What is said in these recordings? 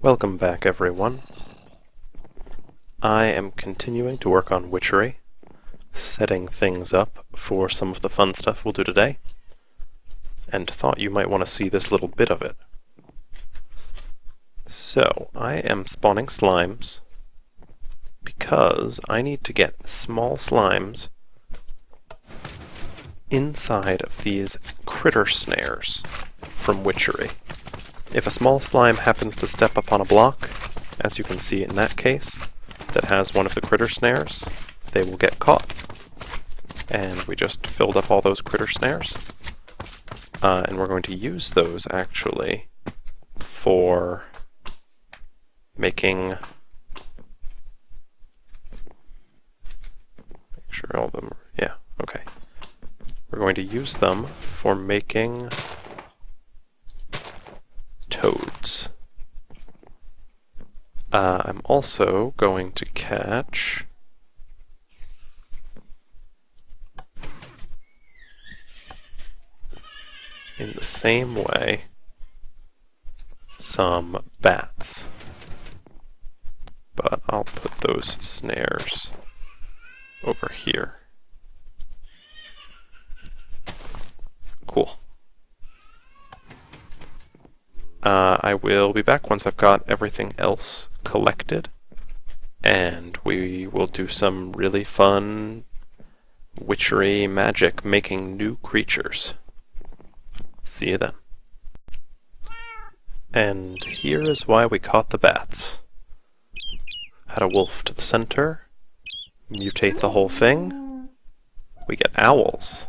Welcome back, everyone. I am continuing to work on witchery, setting things up for some of the fun stuff we'll do today, and thought you might want to see this little bit of it. So, I am spawning slimes because I need to get small slimes inside of these critter snares from witchery. If a small slime happens to step up on a block, as you can see in that case, that has one of the critter snares, they will get caught. And we just filled up all those critter snares. And we're going to use those, actually, for making... Make sure all of them... Yeah, okay. We're going to use them for making toads. I'm also going to catch in the same way some bats, but I'll put those snares over here. Cool. I will be back once I've got everything else collected, and we will do some really fun witchery magic making new creatures. See you then. And here is why we caught the bats. Add a wolf to the center, mutate the whole thing, we get owls.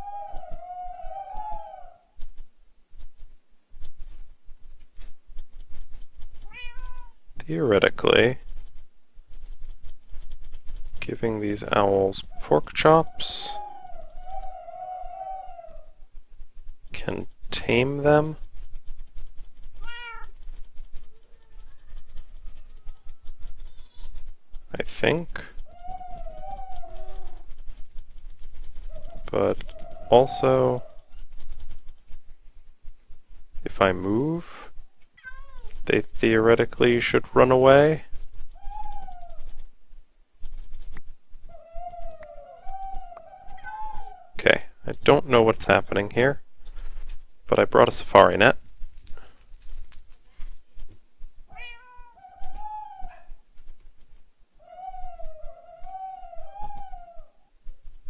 Theoretically, giving these owls pork chops can tame them. I think. But also, if I move, they theoretically should run away. Okay, I don't know what's happening here, but I brought a safari net.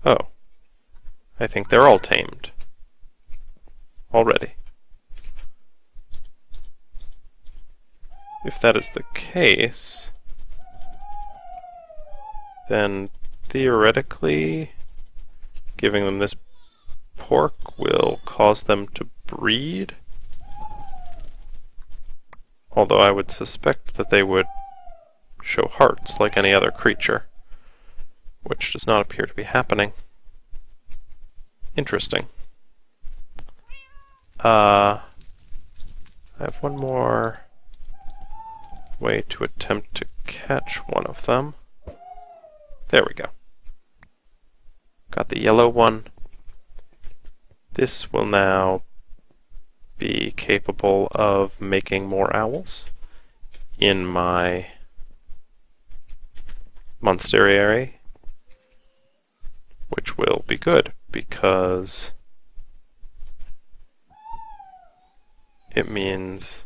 Oh, I think they're all tamed already. If that is the case, then theoretically giving them this pork will cause them to breed. Although I would suspect that they would show hearts like any other creature, which does not appear to be happening. Interesting. I have one more way to attempt to catch one of them. There we go. Got the yellow one. This will now be capable of making more owls in my monsterary, which will be good because it means,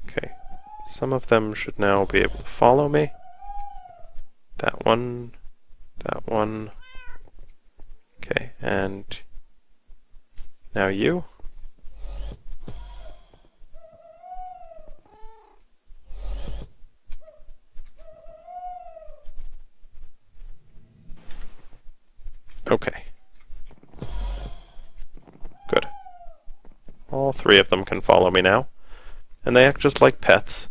okay, some of them should now be able to follow me. That one, that one. Okay, and now you. Okay. Good. All three of them can follow me now. And they act just like pets,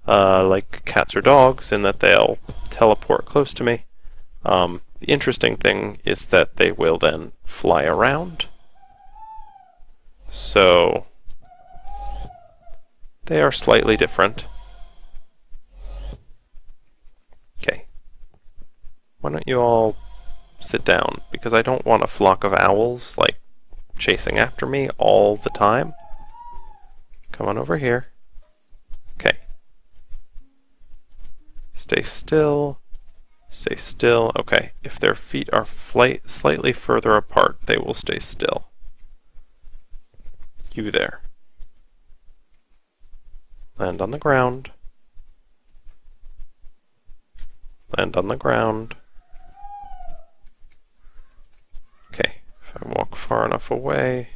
like cats or dogs, in that they'll teleport close to me. The interesting thing is that they will then fly around. So they are slightly different. Okay. Why don't you all sit down? Because I don't want a flock of owls, like, chasing after me all the time. Come on over here. Okay. Stay still. Stay still. Okay, if their feet are slightly further apart, they will stay still. You there. Land on the ground. Land on the ground. Okay, if I walk far enough away...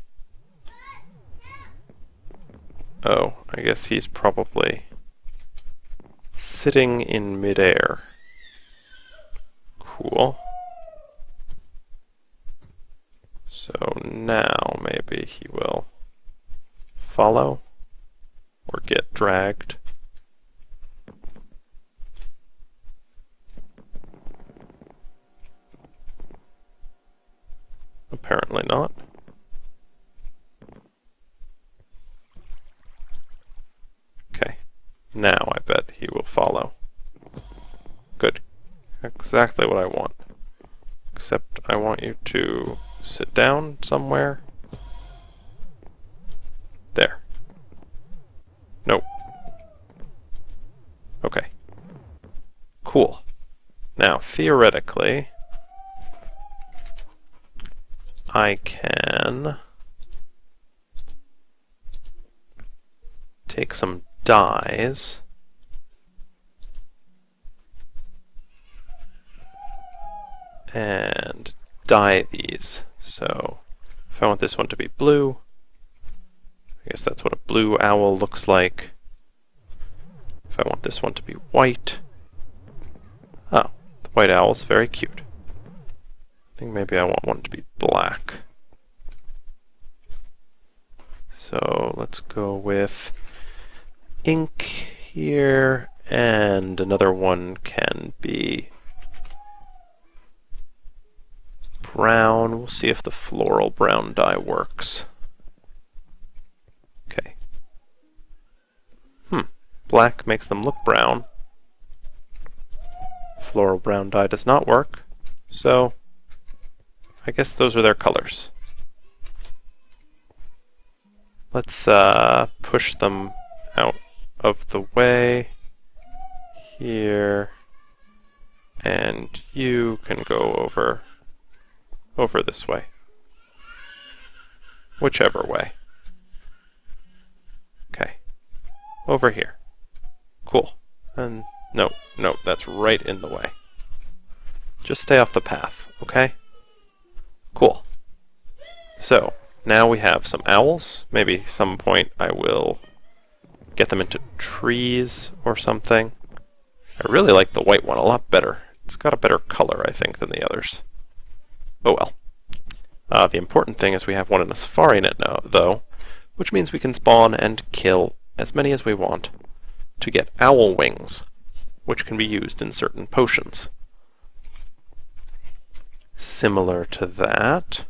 Oh, I guess he's probably sitting in midair. Cool. So now maybe he will follow or get dragged. Apparently not. Okay, now I bet he will follow. Good. Exactly what I want. Except I want you to sit down somewhere. There. Nope. Okay. Cool. Now, theoretically, I can take some dyes and dye these. So if I want this one to be blue, I guess that's what a blue owl looks like. If I want this one to be white, oh, the white owl's very cute. I think maybe I want one to be black. So let's go with ink here, and another one can be brown. We'll see if the floral brown dye works. Okay. Black makes them look brown. Floral brown dye does not work, so I guess those are their colors. Let's push them out of the way here, and you can go over this way. Whichever way. Okay. Over here. Cool. And no, that's right in the way. Just stay off the path, okay? Cool. So, now we have some owls. Maybe some point I will get them into trees or something. I really like the white one a lot better. It's got a better color, I think, than the others. Oh well. The important thing is we have one in a safari net now, though, which means we can spawn and kill as many as we want to get owl wings, which can be used in certain potions. Similar to that,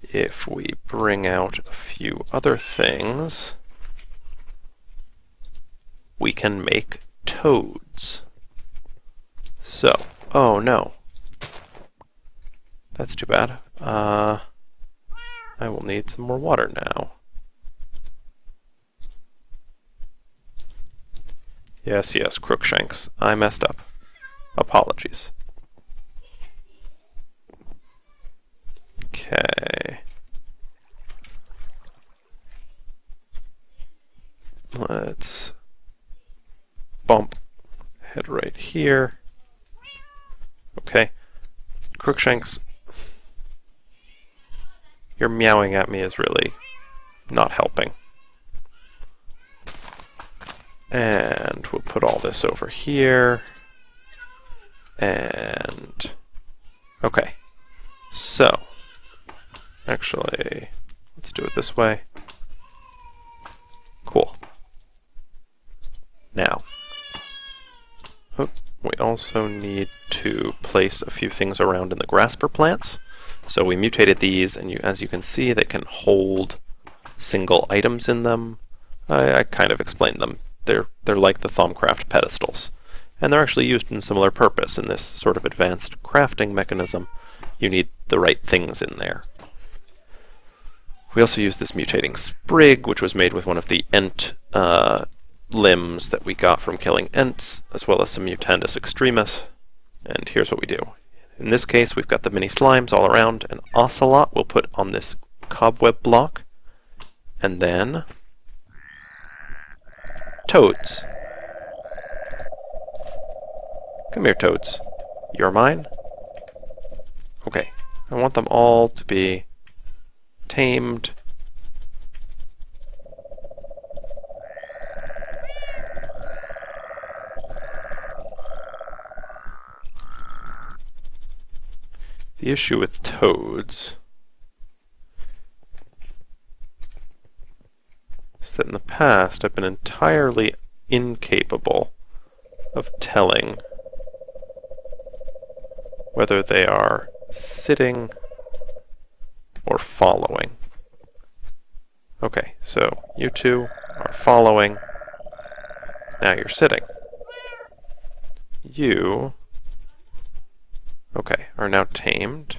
if we bring out a few other things, we can make toads. So, oh no. That's too bad. I will need some more water now. Yes, Crookshanks. I messed up. Apologies. Okay. Let's bump head right here. Okay. Crookshanks, your meowing at me is really not helping. And we'll put all this over here. And okay. So, actually, let's do it this way. Cool. Now, we also need to place a few things around in the grasper plants. So we mutated these, and as you can see, they can hold single items in them. I kind of explained them. They're like the Thaumcraft pedestals, and they're actually used in similar purpose in this sort of advanced crafting mechanism. You need the right things in there. We also used this mutating sprig, which was made with one of the Ent limbs that we got from killing Ents, as well as some Mutandis extremis. And here's what we do. In this case, we've got the mini slimes all around. An ocelot we'll put on this cobweb block. And then toads. Come here, toads. You're mine? Okay. I want them all to be tamed. The issue with toads is that in the past I've been entirely incapable of telling whether they are sitting or following. Okay, so you two are following. Now you're sitting. You, okay, are now tamed.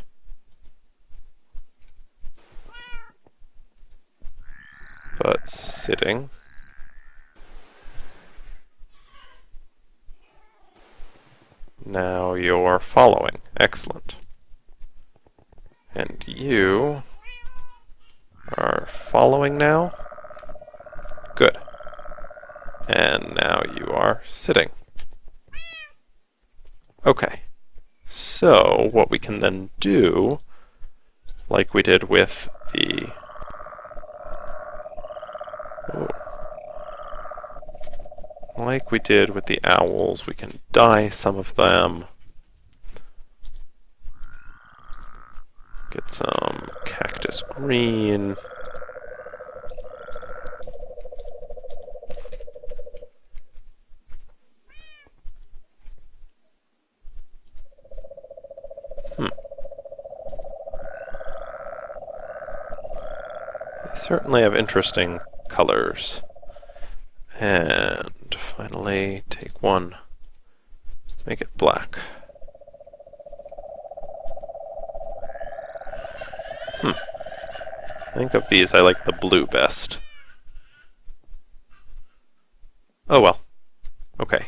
But sitting. Now you're following. Excellent. And you are following now. Good. And now you are sitting. Okay. So what we can then do, like we did with the owls, we can dye some of them. Get some cactus green. They certainly have interesting colors. And finally, take one, make it black. I think of these, I like the blue best. Oh well. Okay.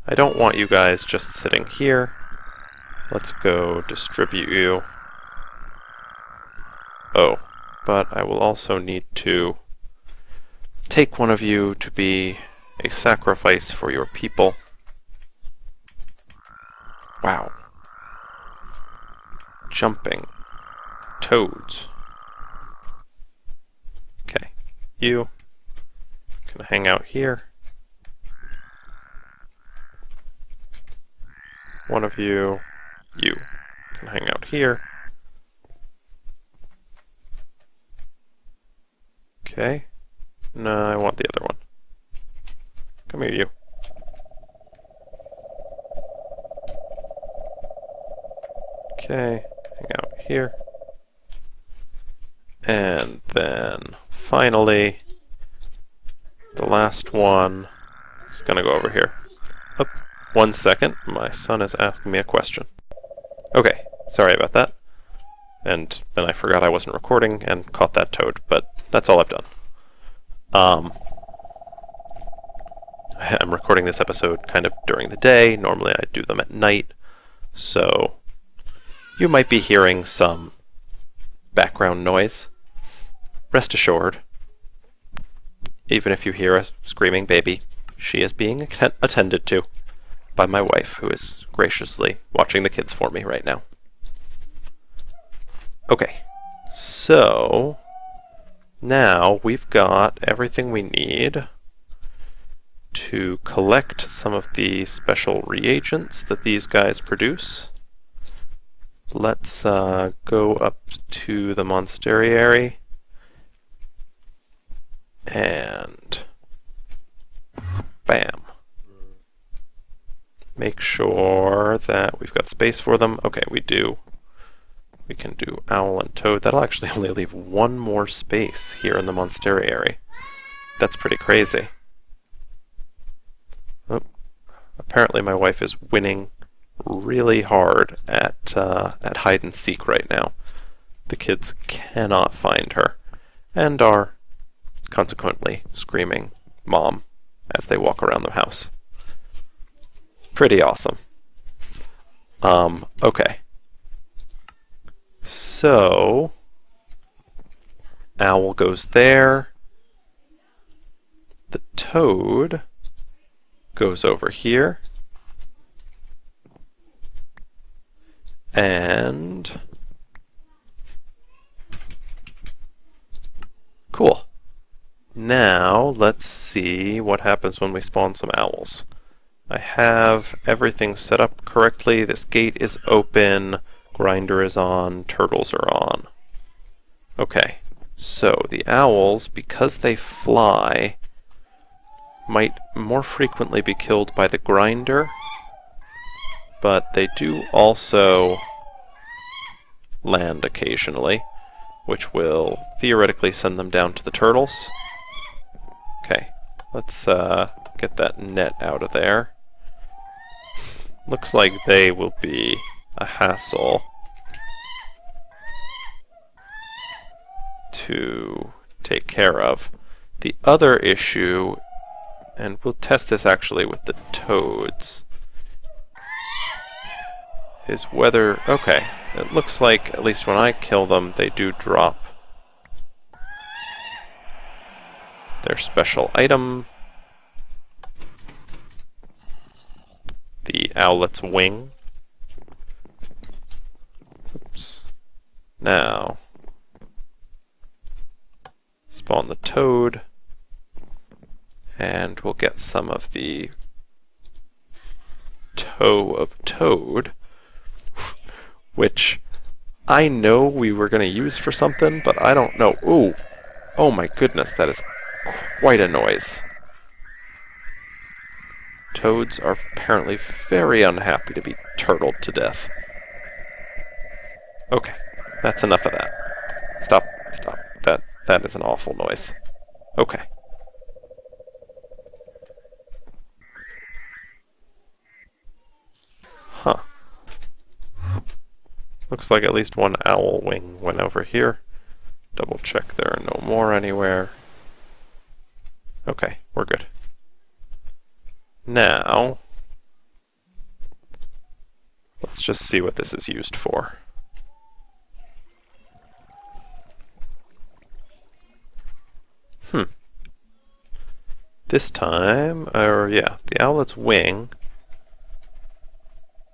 I don't want you guys just sitting here. Let's go distribute you. Oh, but I will also need to take one of you to be a sacrifice for your people. Wow. Jumping. Toads. Okay. You can hang out here. One of you can hang out here. Okay. No, I want the other one. Come here, you. Okay, hang out here. And then, finally, the last one is going to go over here. Oh, 1 second, my son is asking me a question. Okay, sorry about that. And then I forgot I wasn't recording and caught that toad, but that's all I've done. I'm recording this episode kind of during the day. Normally I do them at night. So you might be hearing some background noise. Rest assured, even if you hear a screaming baby, she is being attended to by my wife, who is graciously watching the kids for me right now. Okay, so now we've got everything we need to collect some of the special reagents that these guys produce. Let's go up to the monasteriary and bam. Make sure that we've got space for them. Okay, we do. We can do owl and toad. That'll actually only leave one more space here in the monasteriary. That's pretty crazy. Oh, apparently my wife is winning really hard at hide and seek right now. The kids cannot find her and are consequently screaming, "Mom, as they walk around the house. Pretty awesome. Okay. So, owl goes there. The toad goes over here. And cool. Now let's see what happens when we spawn some owls. I have everything set up correctly. This gate is open, grinder is on, turtles are on. Okay, so the owls, because they fly, might more frequently be killed by the grinder, but they do also land occasionally, which will theoretically send them down to the turtles. Okay, let's get that net out of there. Looks like they will be a hassle to take care of. The other issue, and we'll test this actually with the toads, is whether, okay, it looks like, at least when I kill them, they do drop their special item, the owlet's wing. Oops. Now, spawn the toad, and we'll get some of the toe of toad, which I know we were going to use for something, but I don't know. Ooh, oh my goodness, that is quite a noise. Toads are apparently very unhappy to be turtled to death. Okay, that's enough of that. Stop, stop. That is an awful noise. Okay. Huh. Looks like at least one owl wing went over here. Double check there are no more anywhere. Okay, we're good. Now, let's just see what this is used for. This time, the owlet's wing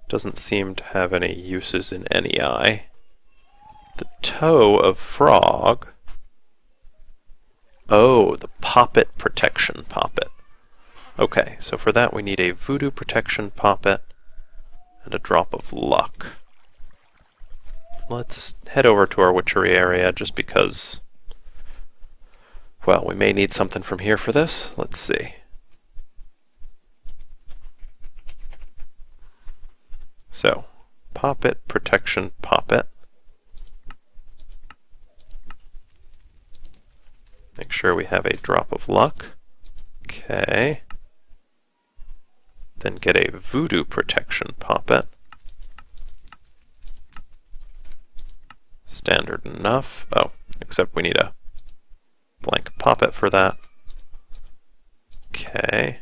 doesn't seem to have any uses in any eye. The toe of frog. Oh, the poppet protection poppet. Okay, so for that we need a voodoo protection poppet and a drop of luck. Let's head over to our witchery area just because, well, we may need something from here for this. Let's see. So, poppet protection poppet. Make sure we have a drop of luck. Okay. Then get a voodoo protection poppet. Standard enough. Oh, except we need a blank poppet for that. Okay.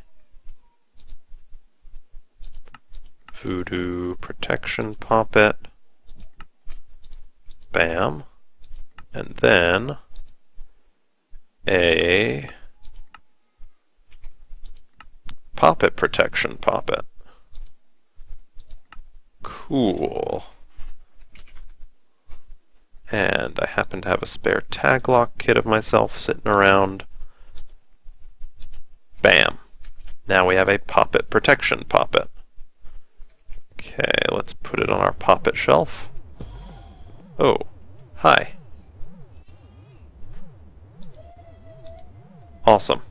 Voodoo protection poppet. Bam. And then a poppet protection poppet. Cool. And I happen to have a spare tag lock kit of myself sitting around. Bam. Now we have a poppet protection poppet. Okay, let's put it on our poppet shelf. Oh, hi. Awesome.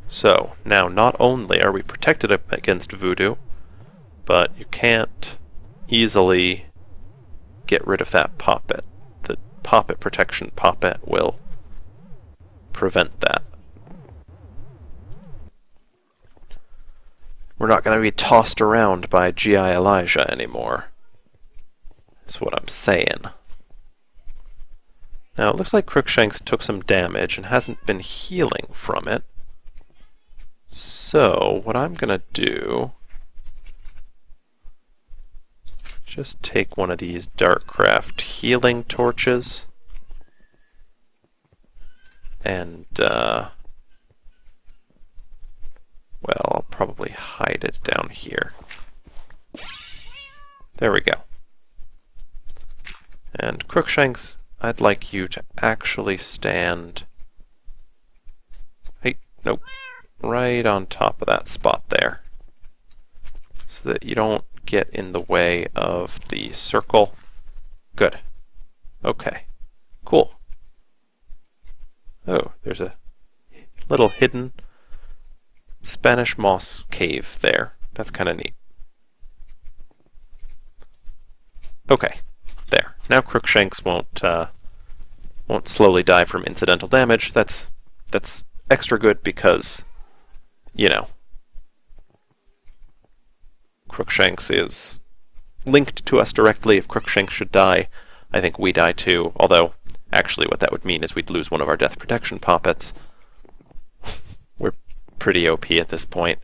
So, now not only are we protected against voodoo, but you can't easily get rid of that poppet. The poppet protection poppet will prevent that. We're not going to be tossed around by G.I. Elijah anymore. That's what I'm saying. Now, it looks like Crookshanks took some damage and hasn't been healing from it. So what I'm going to do, just take one of these Darkcraft healing torches and, well, I'll probably hide it down here. There we go. And Crookshanks, I'd like you to actually stand, hey, nope, right on top of that spot there, so that you don't get in the way of the circle. Good. Okay. Cool. Oh, there's a little hidden Spanish moss cave there. That's kind of neat. Okay. There. Now Crookshanks won't slowly die from incidental damage. That's extra good because, you know, Crookshanks is linked to us directly. If Crookshanks should die, I think we die too. Although, actually what that would mean is we'd lose one of our death protection poppets. We're pretty OP at this point.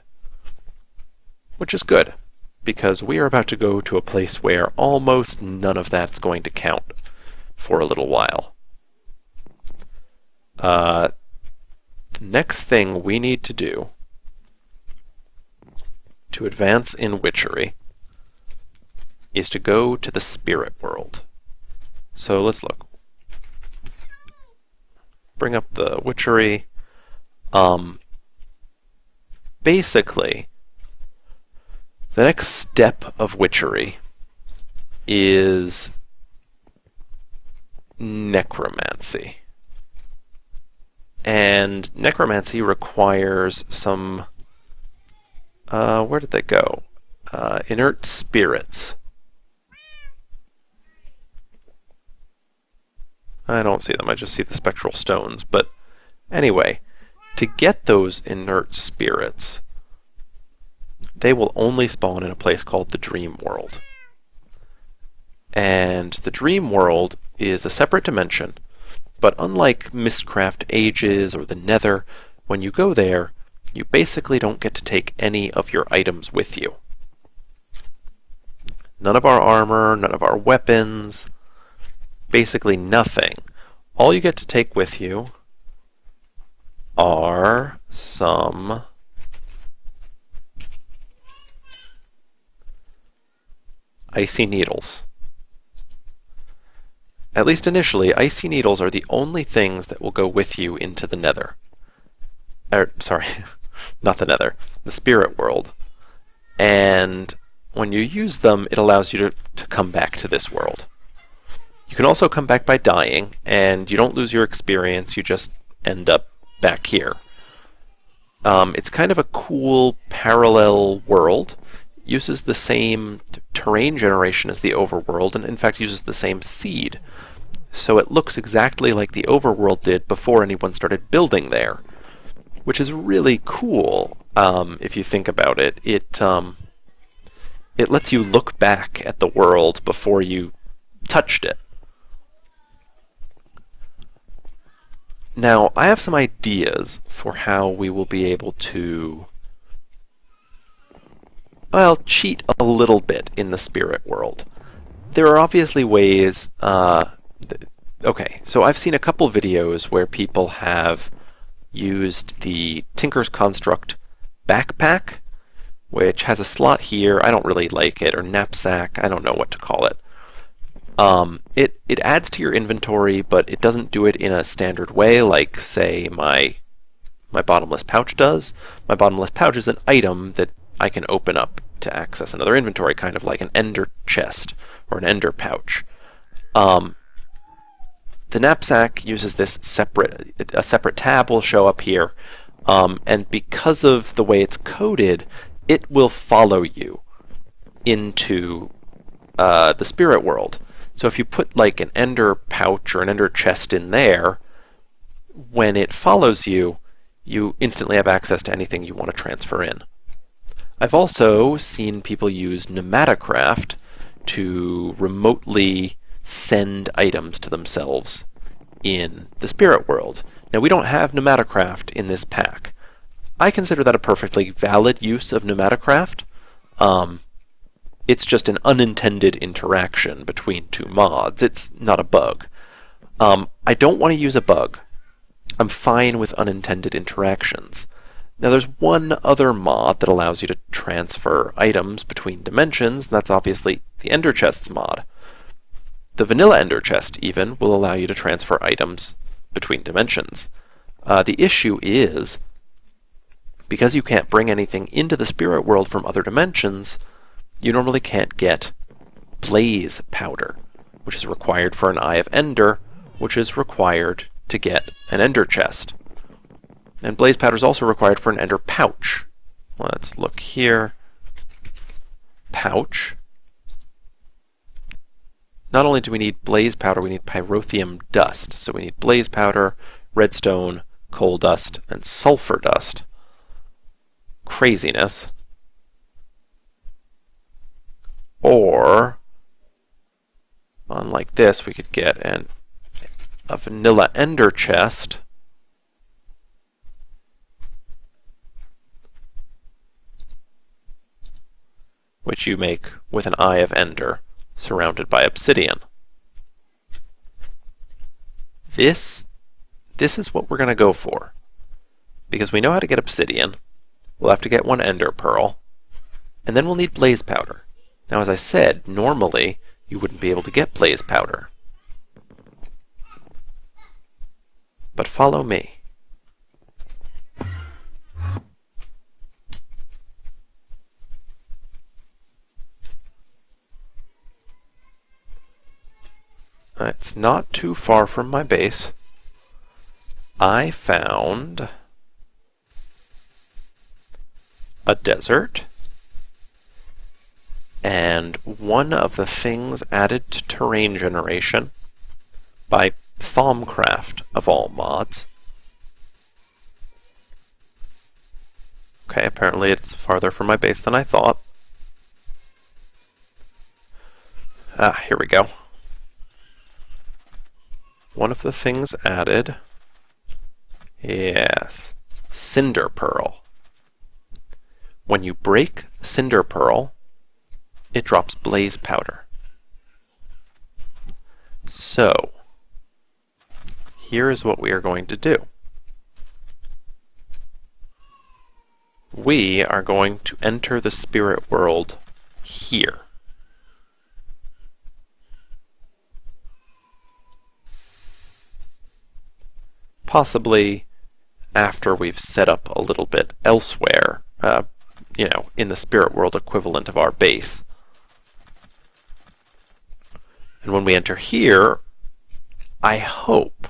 Which is good, because we are about to go to a place where almost none of that's going to count for a little while. The next thing we need to do to advance in witchery is to go to the spirit world. So let's look. Bring up the witchery. Basically, the next step of witchery is necromancy. And necromancy requires some, where did they go? Inert spirits. I don't see them, I just see the spectral stones. But anyway, to get those inert spirits, they will only spawn in a place called the Dream World. And the Dream World is a separate dimension, but unlike Mistcraft Ages or the Nether, when you go there, you basically don't get to take any of your items with you. None of our armor, none of our weapons, basically nothing. All you get to take with you are some icy needles. At least initially, icy needles are the only things that will go with you into the Nether. Sorry, not the Nether, the spirit world. And when you use them, it allows you to come back to this world. You can also come back by dying, and you don't lose your experience, you just end up back here. It's kind of a cool parallel world. It uses the same terrain generation as the overworld, and in fact uses the same seed. So it looks exactly like the overworld did before anyone started building there, which is really cool if you think about it. It lets you look back at the world before you touched it. Now, I have some ideas for how we will be able to, well, cheat a little bit in the spirit world. There are obviously ways, okay, so I've seen a couple videos where people have used the Tinker's Construct backpack, which has a slot here, I don't really like it, or knapsack, I don't know what to call it. It adds to your inventory, but it doesn't do it in a standard way like, say, my bottomless pouch does. My bottomless pouch is an item that I can open up to access another inventory, kind of like an ender chest or an ender pouch. The knapsack uses this a separate tab will show up here, and because of the way it's coded, it will follow you into the spirit world. So if you put like an ender pouch or an ender chest in there, when it follows you, you instantly have access to anything you want to transfer in. I've also seen people use Pneumaticraft to remotely send items to themselves in the spirit world. Now we don't have Pneumaticraft in this pack. I consider that a perfectly valid use of pneumaticraft. It's just an unintended interaction between two mods. It's not a bug. I don't want to use a bug. I'm fine with unintended interactions. Now there's one other mod that allows you to transfer items between dimensions, and that's obviously the Ender Chests mod. The vanilla Ender Chest, even, will allow you to transfer items between dimensions. The issue is, because you can't bring anything into the spirit world from other dimensions, you normally can't get blaze powder, which is required for an Eye of Ender, which is required to get an Ender Chest. And blaze powder is also required for an Ender Pouch. Let's look here. Pouch. Not only do we need blaze powder, we need pyrotheum dust. So we need blaze powder, redstone, coal dust, and sulfur dust. Craziness. Or, unlike this, we could get a vanilla Ender Chest. Which you make with an Eye of Ender surrounded by obsidian. This is what we're going to go for. Because we know how to get obsidian, we'll have to get one Ender Pearl, and then we'll need blaze powder. Now, as I said, normally you wouldn't be able to get blaze powder. But follow me. It's not too far from my base. I found a desert, and one of the things added to terrain generation by Thaumcraft of all mods. Okay, apparently it's farther from my base than I thought. Here we go. One of the things added, yes, Cinder Pearl. When you break Cinder Pearl, it drops blaze powder. So, here is what we are going to do. We are going to enter the spirit world here. Possibly after we've set up a little bit elsewhere, in the spirit world equivalent of our base. And when we enter here, I hope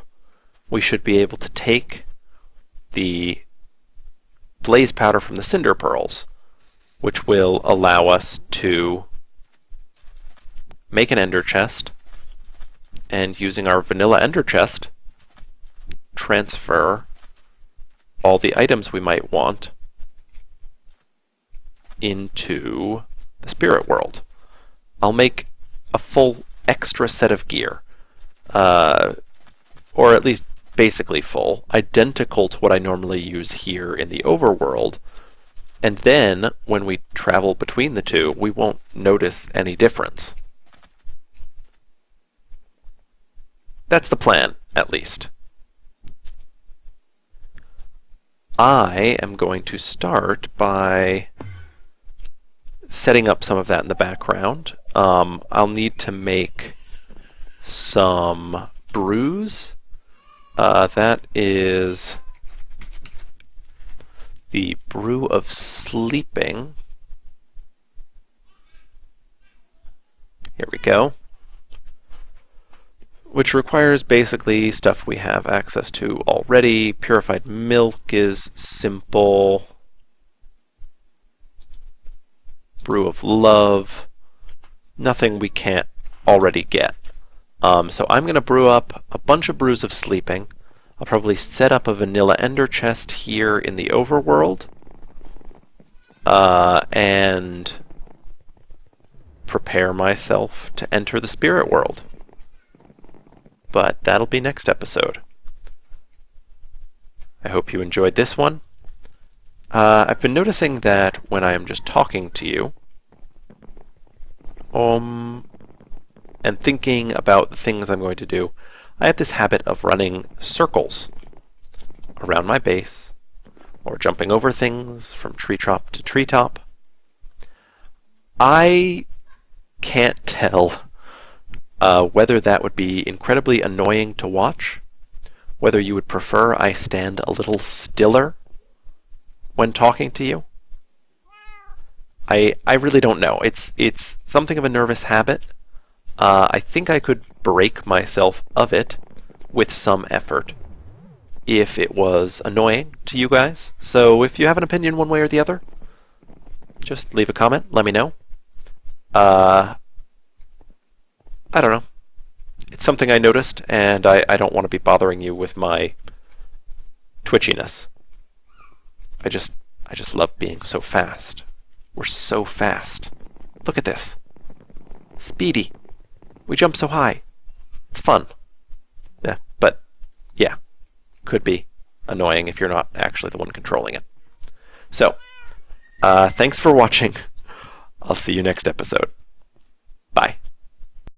we should be able to take the blaze powder from the Cinder Pearls, which will allow us to make an Ender Chest, and using our vanilla Ender Chest, transfer all the items we might want into the spirit world. I'll make a full extra set of gear, or at least basically full, identical to what I normally use here in the overworld, and then when we travel between the two, we won't notice any difference. That's the plan, at least. I am going to start by setting up some of that in the background. I'll need to make some brews. That is the brew of sleeping. Here we go. Which requires basically stuff we have access to already. Purified milk is simple. Brew of love. Nothing we can't already get. So I'm going to brew up a bunch of brews of sleeping. I'll probably set up a vanilla Ender Chest here in the overworld. And prepare myself to enter the spirit world. But that'll be next episode. I hope you enjoyed this one. I've been noticing that when I am just talking to you, and thinking about the things I'm going to do, I have this habit of running circles around my base, or jumping over things from treetop to treetop. I can't tell whether that would be incredibly annoying to watch, whether you would prefer I stand a little stiller when talking to you. I really don't know. It's something of a nervous habit. I think I could break myself of it with some effort if it was annoying to you guys. So if you have an opinion one way or the other, just leave a comment, let me know. I don't know. It's something I noticed, and I don't want to be bothering you with my twitchiness. I just love being so fast. We're so fast. Look at this. Speedy. We jump so high. It's fun. Yeah, but yeah, could be annoying if you're not actually the one controlling it. So, thanks for watching. I'll see you next episode.